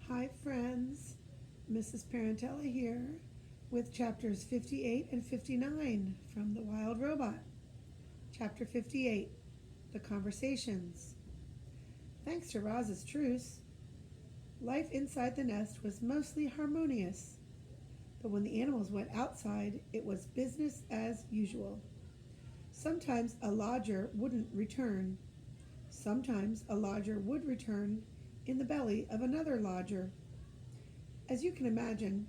Hi, friends. Mrs. Parentela here with chapters 58 and 59 from The Wild Robot. Chapter 58 The Conversations. Thanks to Roz's truce, life inside the nest was mostly harmonious. But when the animals went outside, it was business as usual. Sometimes a lodger wouldn't return. Sometimes a lodger would return in the belly of another lodger. As you can imagine,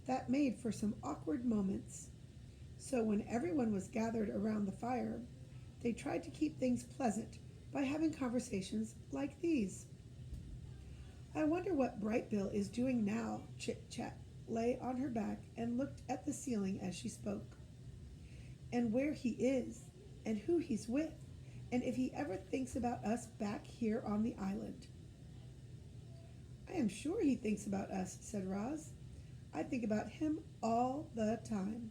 that made for some awkward moments. So when everyone was gathered around the fire, they tried to keep things pleasant by having conversations like these. I wonder what Brightbill is doing now, Chit Chat lay on her back and looked at the ceiling as she spoke. And where he is, and who he's with, and if he ever thinks about us back here on the island. I am sure he thinks about us, said Roz. I think about him all the time.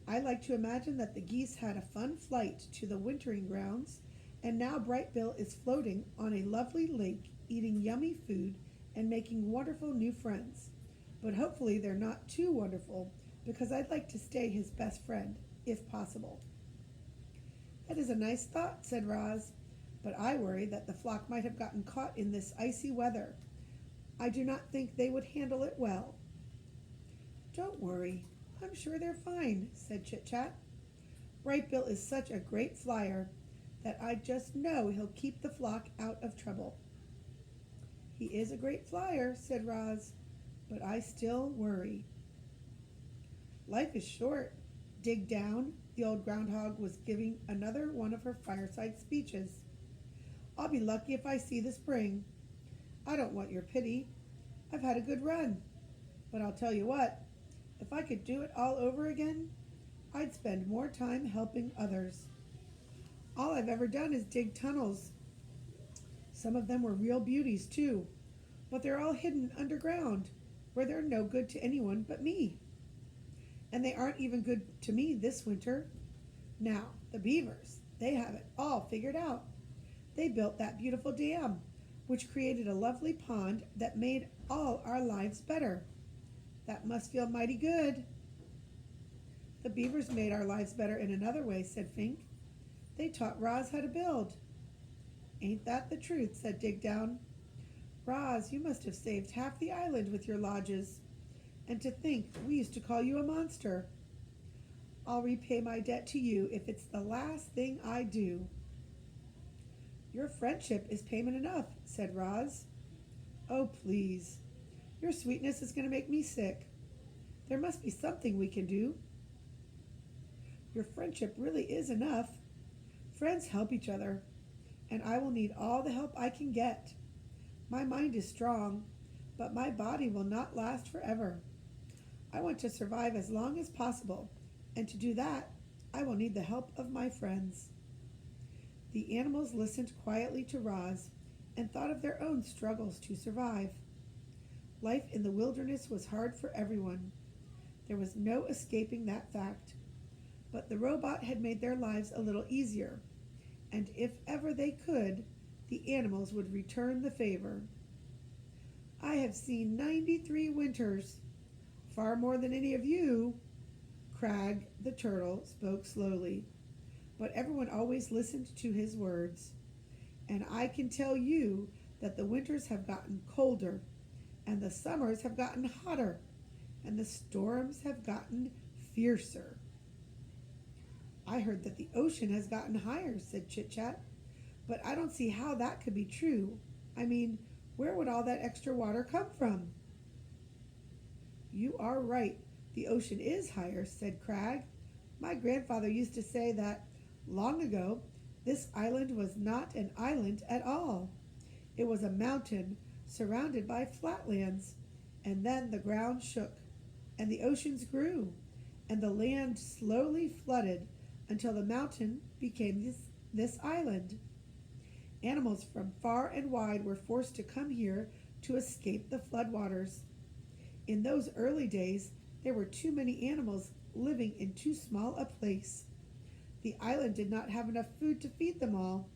I like to imagine that the geese had a fun flight to the wintering grounds, and now Brightbill is floating on a lovely lake, eating yummy food and making wonderful new friends. But hopefully they're not too wonderful, because I'd like to stay his best friend, if possible. That is a nice thought, said Roz, but I worry that the flock might have gotten caught in this icy weather. I do not think they would handle it well. Don't worry, I'm sure they're fine, said Chit Chat. Brightbill is such a great flyer that I just know he'll keep the flock out of trouble. He is a great flyer, said Roz, but I still worry. Life is short. Dig down, the old groundhog was giving another one of her fireside speeches. I'll be lucky if I see the spring. I don't want your pity. I've had a good run. But I'll tell you what, if I could do it all over again, I'd spend more time helping others. All I've ever done is dig tunnels. Some of them were real beauties, too, but they're all hidden underground, where they're no good to anyone but me. And they aren't even good to me this winter. Now, the beavers, they have it all figured out. They built that beautiful dam, which created a lovely pond that made all our lives better. That must feel mighty good. The beavers made our lives better in another way, said Fink. They taught Roz how to build. Ain't that the truth, said Digdown. Roz, you must have saved half the island with your lodges. And to think we used to call you a monster. I'll repay my debt to you if it's the last thing I do. Your friendship is payment enough, said Roz. Oh, please. Your sweetness is going to make me sick. There must be something we can do. Your friendship really is enough. Friends help each other, and I will need all the help I can get. My mind is strong, but my body will not last forever. I want to survive as long as possible, and to do that, I will need the help of my friends. The animals listened quietly to Roz and thought of their own struggles to survive. Life in the wilderness was hard for everyone. There was no escaping that fact. But the robot had made their lives a little easier, and if ever they could, the animals would return the favor. I have seen 93 winters, far more than any of you. Crag the turtle spoke slowly, but everyone always listened to his words. And I can tell you that the winters have gotten colder, and the summers have gotten hotter, and the storms have gotten fiercer. I heard that the ocean has gotten higher, said Chit Chat, but I don't see how that could be true. I mean, where would all that extra water come from? You are right. The ocean is higher, said Crag. My grandfather used to say that, long ago, this island was not an island at all. It was a mountain surrounded by flatlands, and then the ground shook, and the oceans grew, and the land slowly flooded until the mountain became this island. Animals from far and wide were forced to come here to escape the floodwaters. In those early days, there were too many animals living in too small a place. The island did not have enough food to feed them all.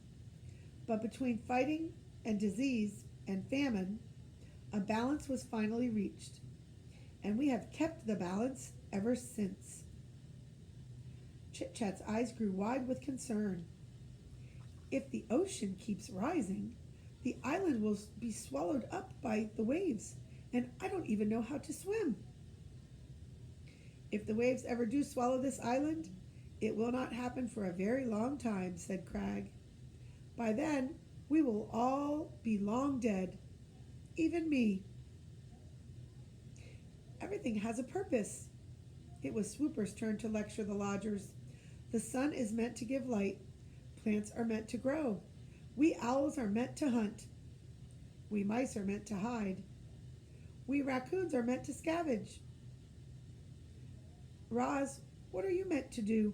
But between fighting and disease and famine, A balance was finally reached, and we have kept the balance ever since. Chit Chat's eyes grew wide with concern. If the ocean keeps rising, the island will be swallowed up by the waves, and I don't even know how to swim. If the waves ever do swallow this island, it will not happen for a very long time, said Crag. By then, we will all be long dead, even me. Everything has a purpose. It was Swooper's turn to lecture the lodgers. The sun is meant to give light. Plants are meant to grow. We owls are meant to hunt. We mice are meant to hide. We raccoons are meant to scavenge. Roz, what are you meant to do?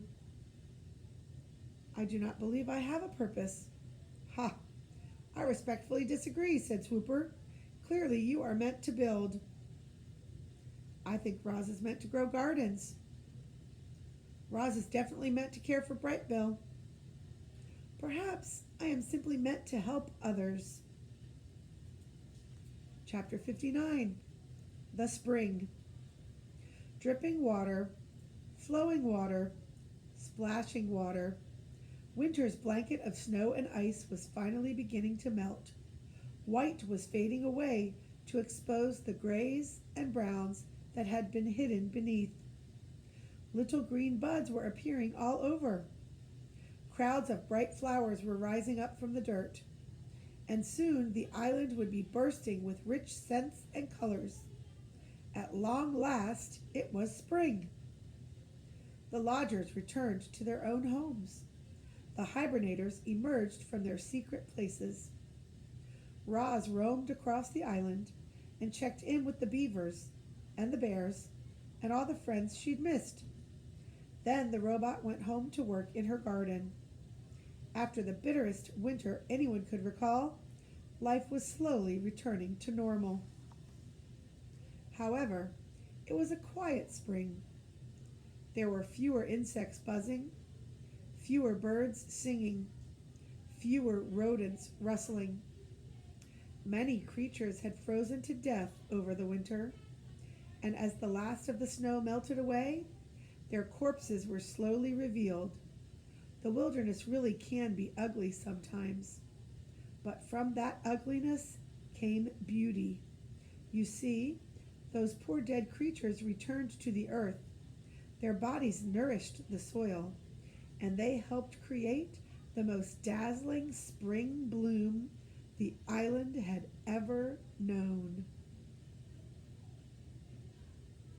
I do not believe I have a purpose. Ha! I respectfully disagree, said Swooper. Clearly you are meant to build. I think Roz is meant to grow gardens. Roz is definitely meant to care for Brightbill. Perhaps I am simply meant to help others. Chapter 59. The Spring. Dripping water, flowing water, splashing water. Winter's blanket of snow and ice was finally beginning to melt. White was fading away to expose the grays and browns that had been hidden beneath. Little green buds were appearing all over. Crowds of bright flowers were rising up from the dirt, and soon the island would be bursting with rich scents and colors. At long last, it was spring. The lodgers returned to their own homes. The hibernators emerged from their secret places. Roz roamed across the island and checked in with the beavers and the bears and all the friends she'd missed. Then the robot went home to work in her garden. After the bitterest winter anyone could recall, life was slowly returning to normal. However, it was a quiet spring. There were fewer insects buzzing, fewer birds singing, fewer rodents rustling. Many creatures had frozen to death over the winter, and as the last of the snow melted away, their corpses were slowly revealed. The wilderness really can be ugly sometimes, but from that ugliness came beauty. You see, those poor dead creatures returned to the earth. Their bodies nourished the soil, and they helped create the most dazzling spring bloom the island had ever known.